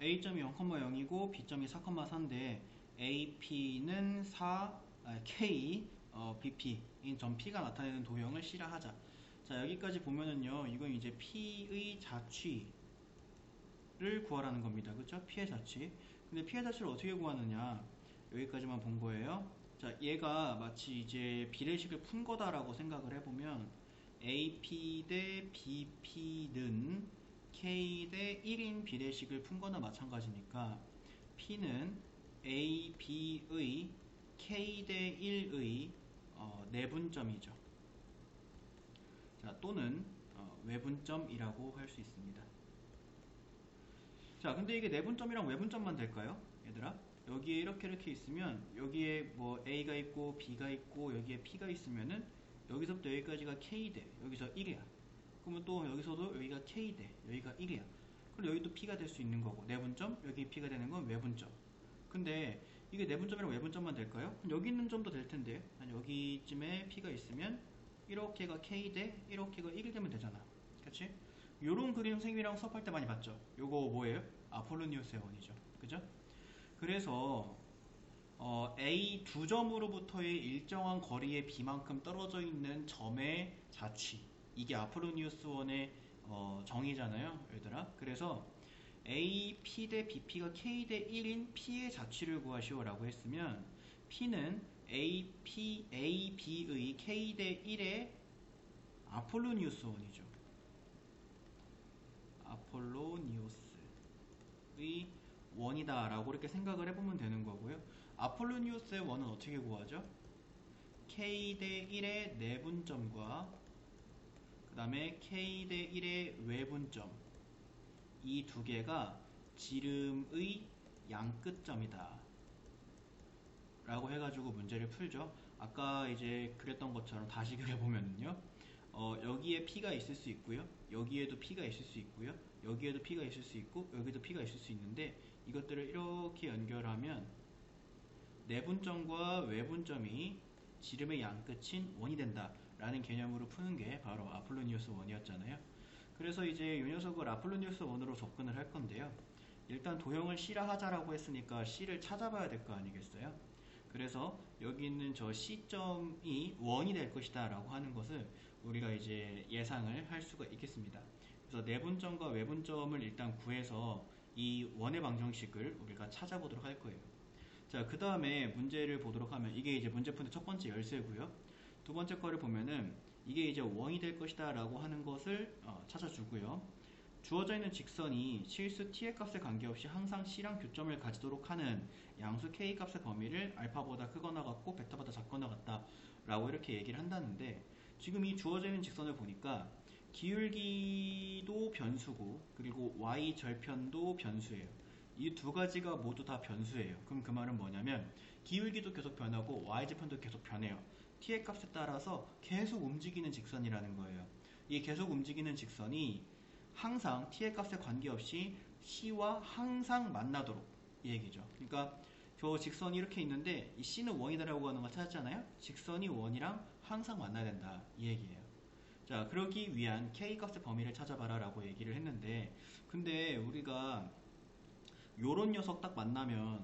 A점이 0,0이고 B점이 4,4인데 AP는 4, K, BP인 점 P가 나타내는 도형을 C라 하자. 자, 여기까지 보면은요, 이건 이제 P의 자취를 구하라는 겁니다. 그쵸? P의 자취. 근데 P의 자취를 어떻게 구하느냐? 여기까지만 본 거예요. 자, 얘가 마치 이제 비례식을 푼 거다라고 생각을 해보면 AP 대 BP는 K 대 1인 비례식을 푼 거나 마찬가지니까 P는 AB의 K 대 1의 내분점이죠. 자, 또는 외분점이라고 할 수 있습니다. 자, 근데 이게 내분점이랑 외분점만 될까요? 얘들아? 여기에 이렇게 있으면 여기에 뭐 A가 있고 B가 있고 여기에 P가 있으면은 여기서부터 여기까지가 K대, 여기서 1이야. 그러면 또 여기서도 여기가 K대, 여기가 1이야. 그럼 여기도 P가 될 수 있는 거고 내분점, 여기 P가 되는 건 외분점. 근데 이게 내분점이랑 외분점만 될까요? 여기 있는 점도 될 텐데 여기쯤에 P가 있으면 이렇게가 K대, 이렇게가 1이 되면 되잖아. 그치? 요런 그림 생이랑 수업할 때 많이 봤죠? 요거 뭐예요? 아폴로니우스의 원이죠. 그죠? 그래서 A 두 점으로부터의 일정한 거리의 B만큼 떨어져 있는 점의 자취, 이게 아폴로니우스 원의 정의잖아요, 얘들아. 그래서 A, P 대 BP가 K 대 1인 P의 자취를 구하시오 라고 했으면 P는 A, B의 K 대 1의 아폴로니우스 원이죠. 아폴로니우스의 원이다 라고 이렇게 생각을 해보면 되는 거고요. 아폴로니우스의 원은 어떻게 구하죠? K 대 1의 내분점과 그 다음에 K 대 1의 외분점, 이 두 개가 지름의 양끝점이다 라고 해가지고 문제를 풀죠. 아까 이제 그랬던 것처럼 다시 그려보면요, 여기에 P가 있을 수 있고요, 여기에도 P가 있을 수 있고요, 여기에도 P가 있을 수 있고 여기도 P가 있을 수 있는데 이것들을 이렇게 연결하면 내분점과 외분점이 지름의 양끝인 원이 된다 라는 개념으로 푸는 게 바로 아폴로니우스 원이었잖아요. 그래서 이제 이 녀석을 아폴로니우스 원으로 접근을 할 건데요, 일단 도형을 C라 하자라고 했으니까 C를 찾아봐야 될 거 아니겠어요? 그래서 여기 있는 저 C점이 원이 될 것이다 라고 하는 것을 우리가 이제 예상을 할 수가 있겠습니다. 그래서 내분점과 외분점을 일단 구해서 이 원의 방정식을 우리가 찾아보도록 할 거예요. 자, 그 다음에 문제를 보도록 하면 이게 이제 문제 푸는 첫 번째 열쇠고요. 두 번째 거를 보면은 이게 이제 원이 될 것이다 라고 하는 것을 찾아주고요. 주어져 있는 직선이 실수 t의 값에 관계없이 항상 c랑 교점을 가지도록 하는 양수 k 값의 범위를 알파보다 크거나 같고 베타보다 작거나 같다 라고 이렇게 얘기를 한다는데, 지금 이 주어져 있는 직선을 보니까 기울기도 변수고 그리고 y 절편도 변수예요. 이 두 가지가 모두 다 변수예요. 그럼 그 말은 뭐냐면 기울기도 계속 변하고 y절편도 계속 변해요. t의 값에 따라서 계속 움직이는 직선이라는 거예요. 이 계속 움직이는 직선이 항상 t의 값에 관계없이 c와 항상 만나도록, 이 얘기죠. 그러니까 저 직선이 이렇게 있는데 이 c는 원이다라고 하는 걸 찾았잖아요. 직선이 원이랑 항상 만나야 된다, 이 얘기예요. 자, 그러기 위한 k 값의 범위를 찾아봐라 라고 얘기를 했는데, 근데 우리가 요런 녀석 딱 만나면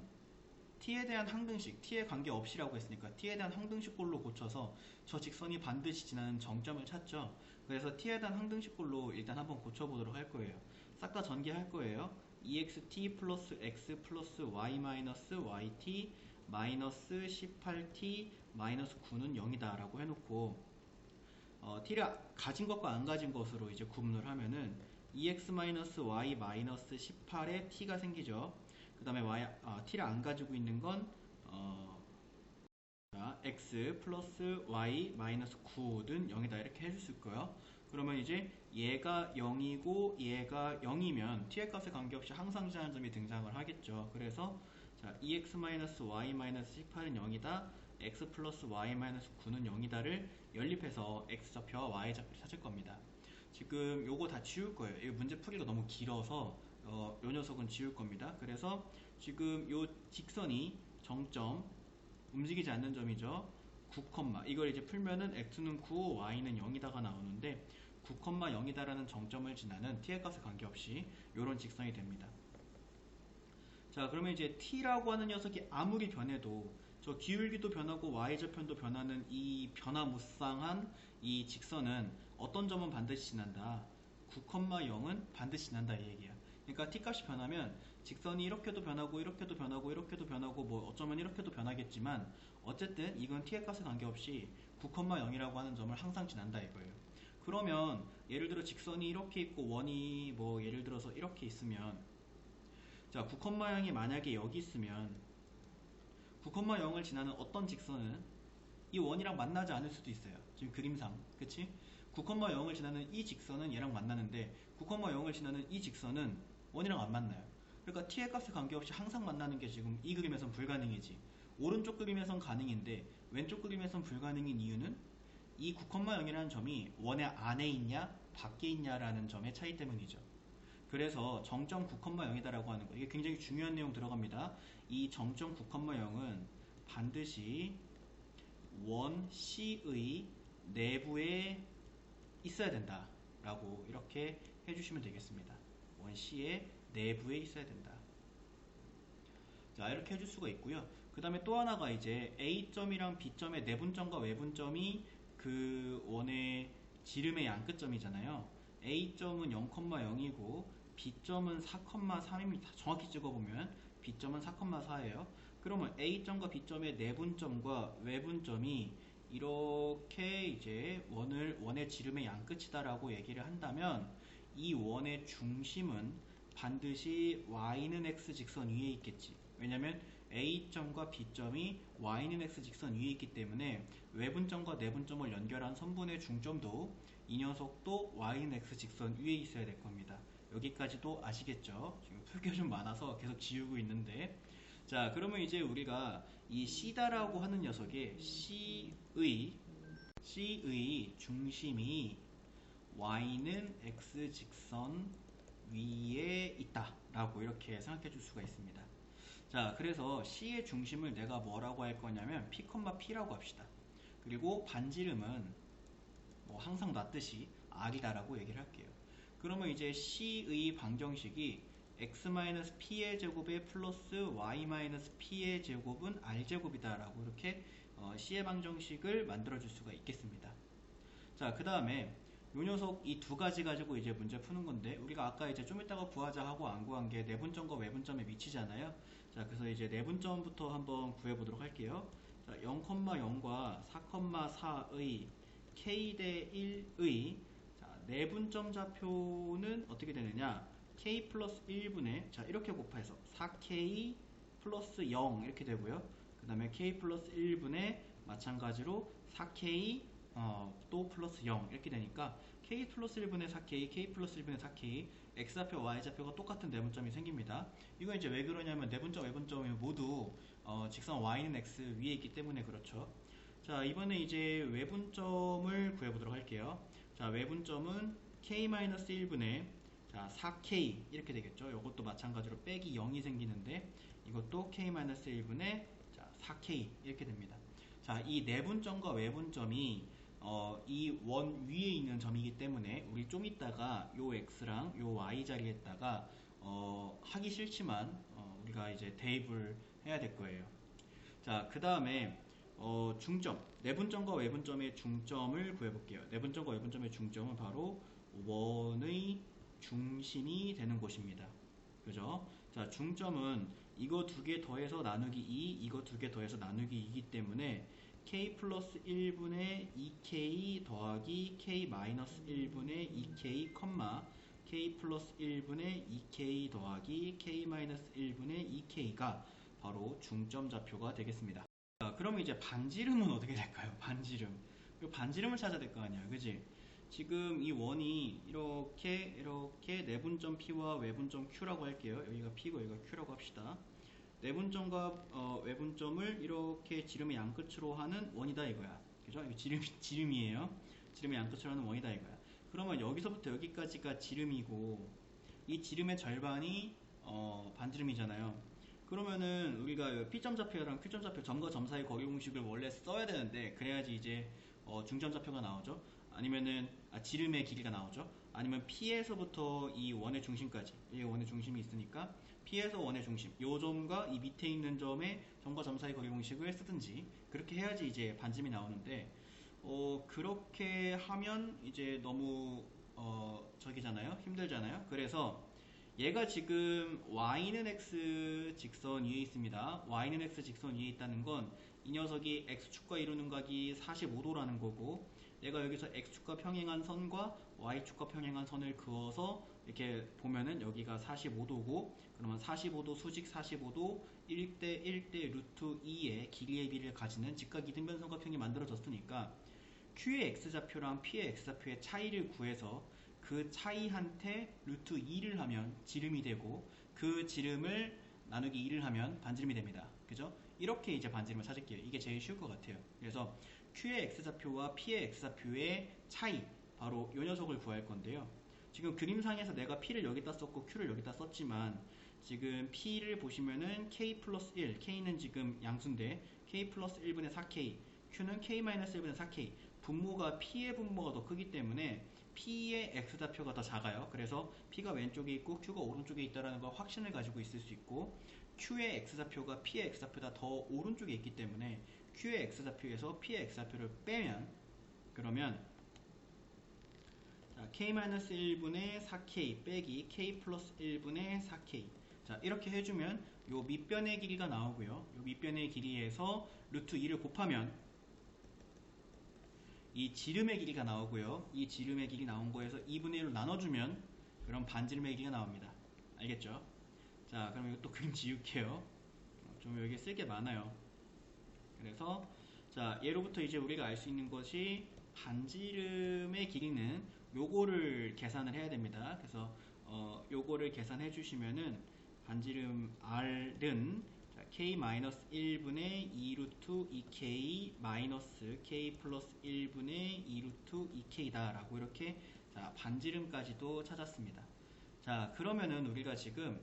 t에 대한 항등식, t에 관계없이라고 했으니까 t에 대한 항등식꼴로 고쳐서 저 직선이 반드시 지나는 정점을 찾죠. 그래서 t에 대한 항등식꼴로 일단 한번 고쳐보도록 할 거예요. 싹 다 전개할 거예요. ext 플러스 x 플러스 y 마이너스 yt 마이너스 18t 마이너스 9는 0이다 라고 해놓고 t를 가진 것과 안 가진 것으로 이제 구분을 하면은 ex-y 18에 t가 생기죠. 그 다음에 t를 안 가지고 있는 건 x 플러스 y 마이너스 9는 0이다 이렇게 해줄 수 있고요. 그러면 이제 얘가 0이고 얘가 0이면 t의 값에 관계없이 항상 지나는 점이 등장을 하겠죠. 그래서 자, ex-y 18은 0이다, x 플러스 y 9는 0이다를 연립해서 x좌표와 y좌표를 찾을 겁니다. 지금 요거 다 지울 거예요. 이 문제 풀이가 너무 길어서 요 녀석은 지울 겁니다. 그래서 지금 요 직선이 정점, 움직이지 않는 점이죠. 9, 이걸 이제 풀면은 x는 9, y는 0이다가 나오는데 9,0이다라는 정점을 지나는 t의 값에 관계없이 이런 직선이 됩니다. 자, 그러면 이제 t라고 하는 녀석이 아무리 변해도 저 기울기도 변하고 y좌편도 변하는 이 변화무쌍한 이 직선은 어떤 점은 반드시 지난다. 9,0은 반드시 지난다 이 얘기야. 그러니까 t값이 변하면 직선이 이렇게도 변하고 이렇게도 변하고 이렇게도 변하고 뭐 어쩌면 이렇게도 변하겠지만 어쨌든 이건 t의 값에 관계없이 9,0이라고 하는 점을 항상 지난다 이거예요. 그러면 예를 들어 직선이 이렇게 있고 원이 뭐 예를 들어서 이렇게 있으면 자 9,0이 만약에 여기 있으면 9,0을 지나는 어떤 직선은 이 원이랑 만나지 않을 수도 있어요. 지금 그림상 그치? 9,0을 지나는 이 직선은 얘랑 만나는데 9,0을 지나는 이 직선은 원이랑 안 만나요. 그러니까 t의 값에 관계없이 항상 만나는 게 지금 이 그림에선 불가능이지. 오른쪽 그림에선 가능인데 왼쪽 그림에선 불가능인 이유는 이 9,0이라는 점이 원의 안에 있냐 밖에 있냐라는 점의 차이 때문이죠. 그래서 정점 9,0이다라고 하는 거 이게 굉장히 중요한 내용 들어갑니다. 이 정점 9,0은 반드시 원 C의 내부에 있어야 된다 라고 이렇게 해주시면 되겠습니다. 원 C의 내부에 있어야 된다. 자 이렇게 해줄 수가 있고요. 그 다음에 또 하나가 이제 A점이랑 B점의 내분점과 외분점이 그 원의 지름의 양끝점이잖아요. A점은 0,0이고 B점은 4,3입니다. 정확히 찍어보면 B점은 4,4예요. 그러면 A점과 B점의 내분점과 외분점이 이렇게 이제 원의 지름의 양끝이다라고 얘기를 한다면 이 원의 중심은 반드시 y는 x 직선 위에 있겠지. 왜냐면 A점과 B점이 y는 x 직선 위에 있기 때문에 외분점과 내분점을 연결한 선분의 중점도 이 녀석도 y는 x 직선 위에 있어야 될 겁니다. 여기까지도 아시겠죠? 지금 풀 게 좀 많아서 계속 지우고 있는데 자 그러면 이제 우리가 이 C다라고 하는 녀석의 C의 중심이 y는 x 직선 위에 있다 라고 이렇게 생각해 줄 수가 있습니다. 자 그래서 C의 중심을 내가 뭐라고 할 거냐면 P, P라고 합시다. 그리고 반지름은 뭐 항상 놨듯이 R이다 라고 얘기를 할게요. 그러면 이제 C의 방정식이 x-p의 제곱에 플러스 y-p의 제곱은 r제곱이다 라고 이렇게 C의 방정식을 만들어 줄 수가 있겠습니다. 자 그 다음에 요 녀석 이 두 가지 가지고 이제 문제 푸는 건데 우리가 아까 이제 좀 이따가 구하자 하고 안 구한 게 내분점과 외분점의 위치잖아요. 자 그래서 이제 내분점부터 한번 구해보도록 할게요. 자 0,0과 4,4의 k 대 1의 자, 내분점 좌표는 어떻게 되느냐 k 플러스 1분의 자 이렇게 곱해서 4k 플러스 0 이렇게 되고요. 그 다음에 k 플러스 1분의 마찬가지로 4k 또 플러스 0 이렇게 되니까 k 플러스 1분의 4k, k 플러스 1분의 4k x좌표, y좌표가 똑같은 내분점이 생깁니다. 이거 이제 왜 그러냐면 내분점, 외분점이 모두 직선 y는 x 위에 있기 때문에 그렇죠. 자 이번에 이제 외분점을 구해보도록 할게요. 자 외분점은 k-1분의 자 4k 이렇게 되겠죠. 이것도 마찬가지로 빼기 0이 생기는데 이것도 k-1분의 자 4k 이렇게 됩니다. 자 이 내분점과 외분점이 이 원 위에 있는 점이기 때문에 우리 좀 이따가 요 x랑 요 y 자리에다가 하기 싫지만 우리가 이제 대입을 해야 될 거예요. 자 그 다음에 중점 내분점과 외분점의 중점을 구해볼게요. 내분점과 외분점의 중점은 바로 원의 중심이 되는 곳입니다. 그죠? 자 중점은 이거 두 개 더해서 나누기 2 이거 두 개 더해서 나누기 2이기 때문에 k 플러스 1분의 2k 더하기 k 마이너스 1분의 2k k 플러스 1분의 2k 더하기 k 마이너스 1분의 2k가 바로 중점 좌표가 되겠습니다. 자, 그러면 이제 반지름은 어떻게 될까요? 반지름. 반지름을 찾아야 될 거 아니야. 그지? 지금 이 원이 이렇게 내분점 P와 외분점 Q라고 할게요. 여기가 P고 여기가 Q라고 합시다. 내분점과 외분점을 이렇게 지름의 양끝으로 하는 원이다 이거야. 그죠? 이거 지름이에요. 지름의 양끝으로 하는 원이다 이거야. 그러면 여기서부터 여기까지가 지름이고 이 지름의 절반이 반지름이잖아요. 그러면은 우리가 P점 좌표랑 Q점 좌표 점과 점 사이 거리 공식을 원래 써야 되는데 그래야지 이제 중점 좌표가 나오죠. 아니면은 지름의 길이가 나오죠. 아니면 P에서부터 이 원의 중심까지, 이 원의 중심이 있으니까 P에서 원의 중심, 요 점과 이 밑에 있는 점과 점 사이 거리 공식을 쓰든지 그렇게 해야지 이제 반지름이 나오는데 그렇게 하면 이제 너무 저기잖아요, 힘들잖아요. 그래서 얘가 지금 y는 x 직선 위에 있습니다. y는 x 직선 위에 있다는 건 이 녀석이 x축과 이루는 각이 45도라는 거고, 얘가 여기서 x축과 평행한 선과 y축과 평행한 선을 그어서 이렇게 보면은 여기가 45도고, 그러면 45도 수직 45도 1대 1대 루트 2의 길이의 비를 가지는 직각 이등변삼각형이 만들어졌으니까 Q의 x좌표랑 P의 x좌표의 차이를 구해서 그 차이한테 루트 2를 하면 지름이 되고, 그 지름을 나누기 2를 하면 반지름이 됩니다. 그죠? 이렇게 이제 반지름을 찾을게요. 이게 제일 쉬울 것 같아요. 그래서 Q의 x좌표와 P의 x좌표의 차이, 바로 이 녀석을 구할 건데요. 지금 그림상에서 내가 P를 여기다 썼고 Q를 여기다 썼지만, 지금 P를 보시면은 K 플러스 1, K는 지금 양수인데 K 플러스 1분의 4K, Q는 K 마이너스 1분의 4K, 분모가 P의 분모가 더 크기 때문에 P의 x좌표가 더 작아요. 그래서 P가 왼쪽에 있고 Q가 오른쪽에 있다는 걸 확신을 가지고 있을 수 있고, Q의 x좌표가 P의 x좌표보다 더 오른쪽에 있기 때문에 Q의 x좌표에서 P의 x좌표를 빼면, 그러면 자, K-1분의 4K 빼기 K 플러스 1분의 4K, 자 이렇게 해주면 요 밑변의 길이가 나오고요. 요 밑변의 길이에서 루트 2를 곱하면 이 지름의 길이가 나오고요. 이 지름의 길이 나온 거에서 2분의 1로 나눠주면 그럼 반지름의 길이가 나옵니다. 알겠죠? 자, 그럼 이거 또 그림 지울게요. 좀 여기 쓸 게 많아요. 그래서 자, 예로부터 이제 우리가 알 수 있는 것이 반지름의 길이는 요거를 계산을 해야 됩니다. 그래서 요거를 계산해 주시면은 반지름 R은 K-1분의 2루트 2K 마이너스 K 플러스 1분의 2루트 2K다 라고 이렇게 반지름까지도 찾았습니다. 자, 그러면은 우리가 지금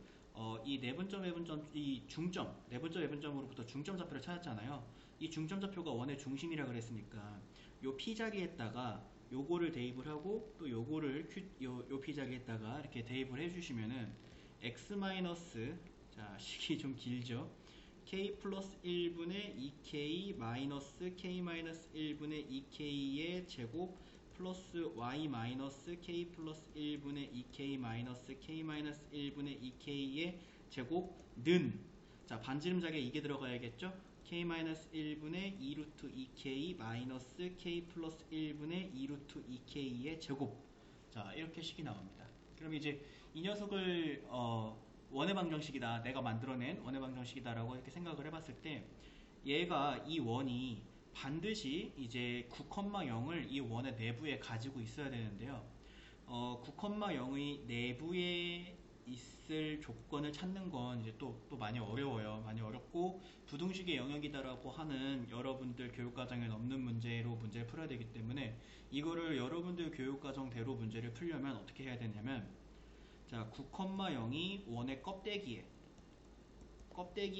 이 내분점, 외분점, 이 중점, 내분점, 외분점으로부터 중점 좌표를 찾았잖아요. 이 중점 좌표가 원의 중심이라 그랬으니까 요 P 자리에다가 요거를 대입을 하고 또 요거를 요 P 자리에다가 이렇게 대입을 해주시면은 x 마이너스, 자 식이 좀 길죠. k 플러스 1분의 2k 마이너스 k 마이너스 1분의 2k의 제곱 플러스 y 마이너스 k 플러스 1분의 2k 마이너스 k 마이너스 1분의 2k의 제곱는, 자 반지름작에 이게 들어가야겠죠. k 마이너스 1분의 2루트 2k 마이너스 k 플러스 1분의 2루트 2k의 제곱, 자 이렇게 식이 나옵니다. 그럼 이제 이 녀석을 원의 방정식이다, 내가 만들어낸 원의 방정식이다 라고 이렇게 생각을 해봤을 때, 얘가 이 원이 반드시 이제 9,0을 이 원의 내부에 가지고 있어야 되는데요. 9,0의 내부에 있을 조건을 찾는 건 이제 또 많이 어려워요. 많이 어렵고 부등식의 영역이다라고 하는 여러분들 교육과정에 없는 문제로 문제를 풀어야 되기 때문에, 이거를 여러분들 교육과정대로 문제를 풀려면 어떻게 해야 되냐면, 자 9,0이 원의 껍데기에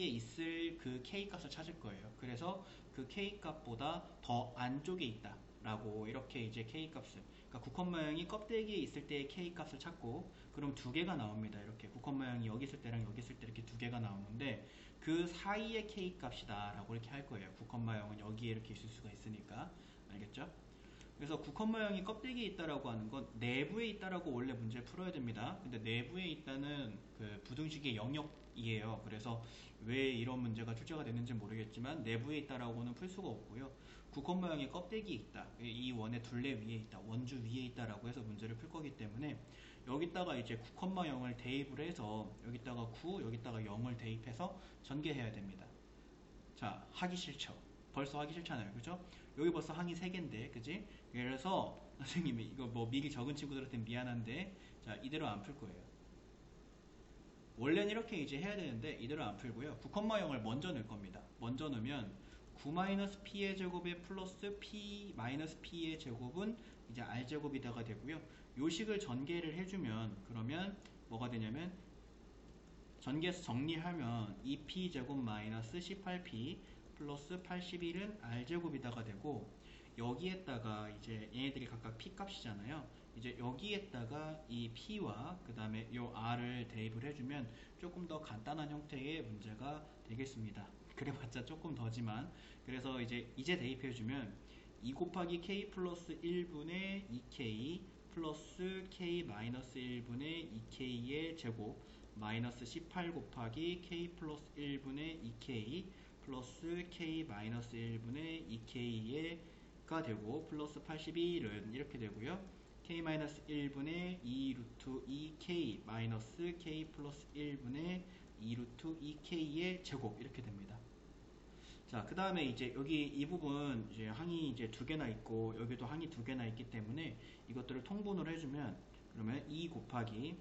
있을 그 K 값을 찾을 거예요. 그래서 그 K 값보다 더 안쪽에 있다 라고 이렇게 이제 K 값을, 그러니까 9,0이 껍데기에 있을 때의 K 값을 찾고, 그럼 두 개가 나옵니다. 이렇게 9,0이 여기 있을 때랑 여기 있을 때 이렇게 두 개가 나오는데 그 사이의 K 값이다 라고 이렇게 할 거예요. 9,0은 여기에 이렇게 있을 수가 있으니까. 알겠죠? 그래서 9,0이 껍데기에 있다라고 하는 건 내부에 있다라고 원래 문제를 풀어야 됩니다. 근데 내부에 있다는 그 부등식의 영역이에요. 그래서 왜 이런 문제가 출제가 됐는지 모르겠지만 내부에 있다라고는 풀 수가 없고요. 9,0이 껍데기에 있다, 이 원의 둘레 위에 있다, 원주 위에 있다라고 해서 문제를 풀 거기 때문에 여기다가 이제 9,0을 대입을 해서 여기다가 9, 여기다가 0을 대입해서 전개해야 됩니다. 자, 하기 싫죠? 벌써 하기 싫잖아요. 그죠? 여기 벌써 항이 3개인데, 그지? 그래서 선생님이 이거 뭐 미리 적은 친구들한테는 미안한데, 자 이대로 안 풀 거예요. 원래는 이렇게 이제 해야 되는데 이대로 안 풀고요. 9,0을 먼저 넣을 겁니다. 먼저 넣으면 9-p의 제곱에 플러스 p-p의 제곱은 이제 r제곱이다가 되고요. 요 식을 전개를 해주면, 그러면 뭐가 되냐면, 전개해서 정리하면 2p제곱 마이너스 18p 플러스 81은 r제곱이다가 되고, 여기에다가 이제 얘네들이 각각 p 값이잖아요. 이제 여기에다가 이 P와 그 다음에 요 R을 대입을 해주면 조금 더 간단한 형태의 문제가 되겠습니다. 그래봤자 조금 더지만, 그래서 이제 대입해주면 2 곱하기 K 플러스 1분의 2K 플러스 K 마이너스 1분의 2K의 제곱 마이너스 18 곱하기 K 플러스 1분의 2K 플러스 K 마이너스 1분의 2K가 되고, 플러스 81은 이렇게 되고요. K 마이너스 1분의 2 루트 2K 마이너스 K 플러스 1분의 2 루트 2K의 제곱 이렇게 됩니다. 자, 그 다음에 이제 여기 이 부분 이제 항이 이제 두 개나 있고 여기도 항이 두 개나 있기 때문에 이것들을 통분을 해주면, 그러면 2 곱하기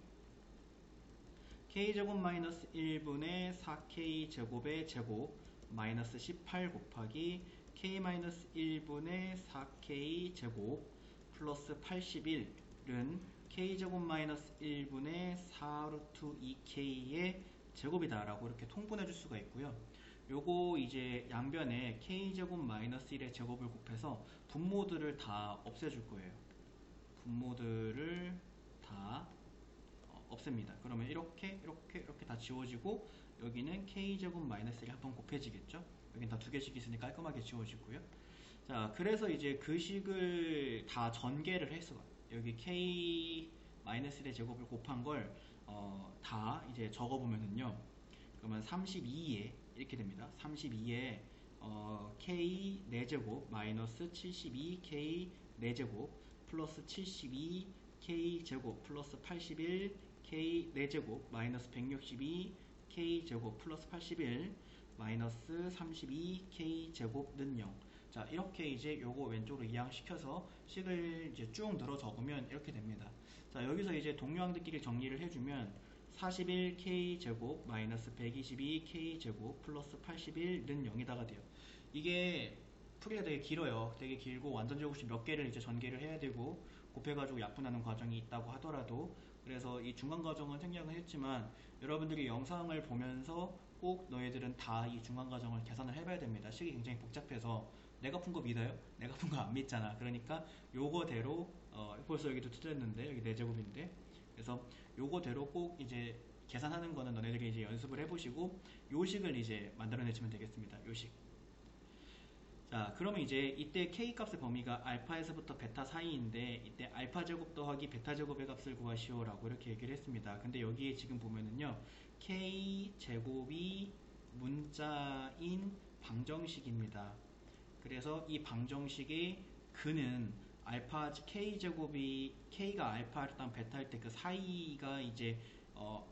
K제곱 마이너스 1분의 4K 제곱의 제곱 마이너스 18 곱하기 K 마이너스 1분의 4K 제곱 플러스 81은 K제곱 마이너스 1분의 4 루트 2K의 제곱이다 라고 이렇게 통분해 줄 수가 있고요. 요거 이제 양변에 K제곱 마이너스 1의 제곱을 곱해서 분모들을 다 없애줄 거예요. 분모들을 다 없앱니다. 그러면 이렇게 다 지워지고, 여기는 K제곱 마이너스 1이 한번 곱해지겠죠. 여긴 다 두 개씩 있으니 깔끔하게 지워지고요. 자, 그래서 이제 그 식을 다 전개를 해서 여기 K 마이너스 1의 제곱을 곱한 걸 다 이제 적어보면은요, 그러면 32에 이렇게 됩니다. 32에 K 4제곱 마이너스 72K 4제곱 플러스 72K 제곱 플러스 81 K 4제곱 마이너스 162 K 제곱 플러스 81 마이너스 32 K 제곱는 0. 자, 이렇게 이제 요거 왼쪽으로 이항시켜서 식을 이제 쭉 늘어 적으면 이렇게 됩니다. 자, 여기서 이제 동요항들끼리 정리를 해주면 41K 제곱 마이너스 122K 제곱 플러스 81는 0이다가 돼요. 이게 풀이가 되게 길어요. 되게 길고 완전 제곱식 몇 개를 이제 전개를 해야 되고 곱해가지고 약분하는 과정이 있다고 하더라도, 그래서 이 중간 과정은 생략을 했지만 여러분들이 영상을 보면서 꼭 너희들은 다 이 중간 과정을 계산을 해봐야 됩니다. 식이 굉장히 복잡해서 내가 푼 거 믿어요? 내가 푼 거 안 믿잖아. 그러니까 요거대로 벌써 여기도 틀렸는데 여기 4제곱인데, 그래서 요거대로 꼭 이제 계산하는 거는 너네들이 이제 연습을 해보시고 요식을 이제 만들어내시면 되겠습니다. 요식. 자, 그러면 이제 이때 K 값의 범위가 알파에서부터 베타 사이인데, 이때 알파 제곱 더하기 베타 제곱의 값을 구하시오 라고 이렇게 얘기를 했습니다. 근데 여기에 지금 보면은요, K 제곱이 문자인 방정식입니다. 그래서 이 방정식의 근은 알파 K 제곱이 K가 알파였던 베타일 때 그 사이가 이제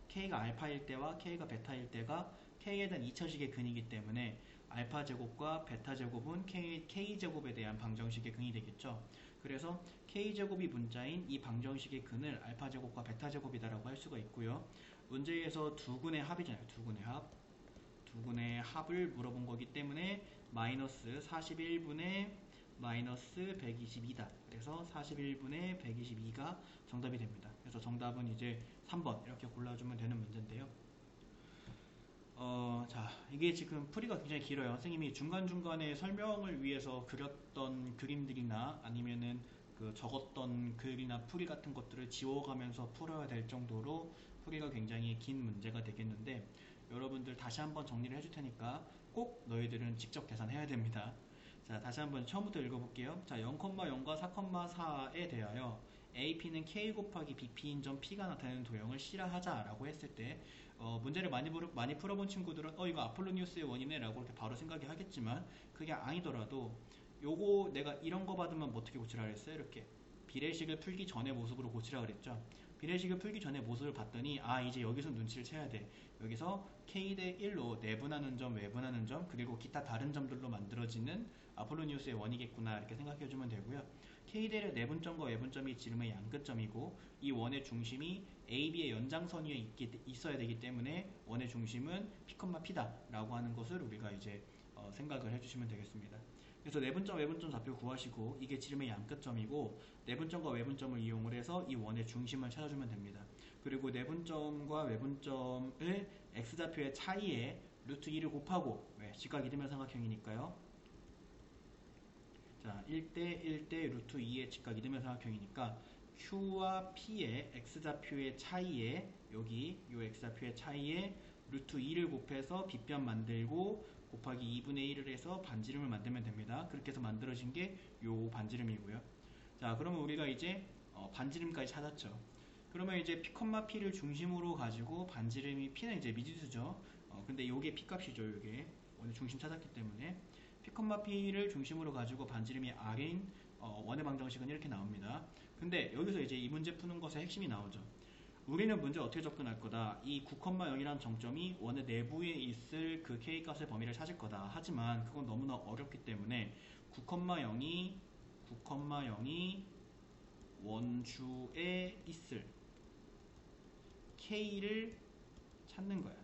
K가 알파일 때와 K가 베타일 때가 K에 대한 2차식의 근이기 때문에 알파 제곱과 베타 제곱은 K 제곱에 대한 방정식의 근이 되겠죠. 그래서 K 제곱이 문자인 이 방정식의 근을 알파 제곱과 베타 제곱이다라고 할 수가 있고요. 문제에서 두 근의 합이잖아요. 두 근의 합. 두 근의 합을 물어본 거기 때문에 마이너스 41분의 마이너스 122다. 그래서 41분의 122가 정답이 됩니다. 그래서 정답은 이제 3번 이렇게 골라주면 되는 문제인데요. 자, 이게 지금 풀이가 굉장히 길어요. 선생님이 중간중간에 설명을 위해서 그렸던 그림들이나 아니면은 그 적었던 글이나 풀이 같은 것들을 지워가면서 풀어야 될 정도로 풀이가 굉장히 긴 문제가 되겠는데, 여러분들 다시 한번 정리를 해줄 테니까 꼭 너희들은 직접 계산해야 됩니다. 자, 다시 한번 처음부터 읽어볼게요. 자, 0,0과 4,4에 대하여 AP는 K 곱하기 BP인 점 P가 나타내는 도형을 C라 하자라고 했을 때, 문제를 많이 풀어본 친구들은 이거 아폴로니우스의 원이네 라고 이렇게 바로 생각이 하겠지만, 그게 아니더라도 요거 내가 이런 거 받으면 뭐 어떻게 고치라 그랬어요? 이렇게 비례식을 풀기 전의 모습으로 고치라 그랬죠. 비례식을 풀기 전에 모습을 봤더니 이제 여기서 눈치를 채야 돼. 여기서 K 대 1로 내분하는 점, 외분하는 점, 그리고 기타 다른 점들로 만들어지는 아폴로니우스의 원이겠구나 이렇게 생각해주면 되고요. K 대 내분점과 외분점이 지름의 양끝점이고, 이 원의 중심이 A, B의 연장선 위에 있어야 되기 때문에 원의 중심은 P, P다 라고 하는 것을 우리가 이제 생각을 해주시면 되겠습니다. 그래서 내분점, 외분점 좌표 구하시고, 이게 지름의 양끝점이고 내분점과 외분점을 이용을 해서 이 원의 중심을 찾아주면 됩니다. 그리고 내분점과 외분점을 x좌표의 차이에 루트 2를 곱하고, 왜? 직각 이등변 삼각형이니까요. 자, 1대 1대 루트 2의 직각 이등변 삼각형이니까 Q와 P의 X좌표의 차이에 여기 요 X좌표의 차이에 루트 2를 곱해서 빗변 만들고 곱하기 2분의 1을 해서 반지름을 만들면 됩니다. 그렇게 해서 만들어진 게 요 반지름이고요. 자, 그러면 우리가 이제 반지름까지 찾았죠. 그러면 이제 P, P를 중심으로 가지고 반지름이 P는 이제 미지수죠. 근데 요게 P 값이죠. 요게 오늘 중심 찾았기 때문에 P, P를 중심으로 가지고 반지름이 R인 원의 방정식은 이렇게 나옵니다. 근데 여기서 이제 이 문제 푸는 것의 핵심이 나오죠. 우리는 문제 어떻게 접근할 거다. 이 9,0이라는 정점이 원의 내부에 있을 그 K값의 범위를 찾을 거다. 하지만 그건 너무나 어렵기 때문에 9,0이 원주에 있을 K를 찾는 거야.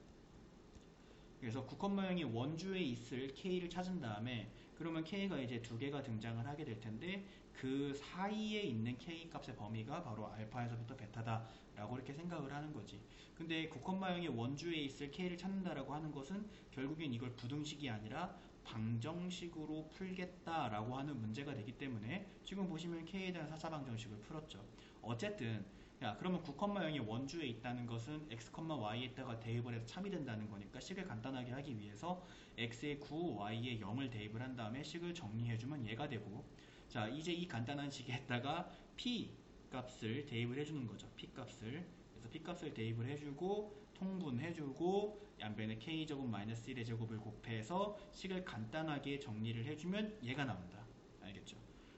그래서 9,0이 원주에 있을 K를 찾은 다음에 그러면 K가 이제 두 개가 등장을 하게 될 텐데 그 사이에 있는 K 값의 범위가 바로 알파에서부터 베타다 라고 이렇게 생각을 하는 거지. 근데 9,0이 원주에 있을 K를 찾는다라고 하는 것은 결국엔 이걸 부등식이 아니라 방정식으로 풀겠다라고 하는 문제가 되기 때문에 지금 보시면 K에 대한 4차 방정식을 풀었죠. 어쨌든 야, 그러면 9,0이 원주에 있다는 것은 x, y에다가 대입을 해서 참이 된다는 거니까 식을 간단하게 하기 위해서 x에 9, y에 0을 대입을 한 다음에 식을 정리해주면 얘가 되고 자, 이제 이 간단한 식에다가 p 값을 대입을 해주는 거죠. p 값을. 그래서 p 값을 대입을 해주고 통분해주고 양변에 k제곱 마이너스 1의 제곱을 곱해서 식을 간단하게 정리를 해주면 얘가 나온다. 알겠죠?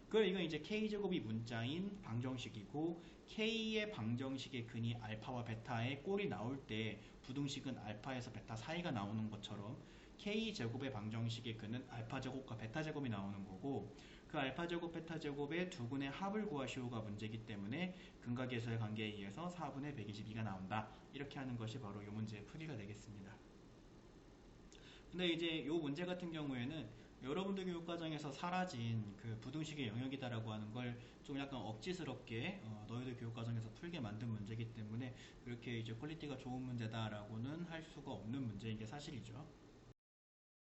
그럼 이건 이제 k제곱이 문자인 방정식이고 k의 방정식의 근이 알파와 베타의 꼴이 나올 때 부등식은 알파에서 베타 사이가 나오는 것처럼 k제곱의 방정식의 근은 알파제곱과 베타제곱이 나오는 거고 그 알파제곱 베타제곱의 두 근의 합을 구하시오가 문제이기 때문에 근각에서의 관계에 의해서 4분의 122가 나온다. 이렇게 하는 것이 바로 이 문제의 풀이가 되겠습니다. 근데 이제 이 문제 같은 경우에는 여러분들 교육과정에서 사라진 그 부등식의 영역이다라고 하는 걸 좀 약간 억지스럽게 너희들 교육과정에서 풀게 만든 문제이기 때문에 그렇게 이제 퀄리티가 좋은 문제다라고는 할 수가 없는 문제인 게 사실이죠.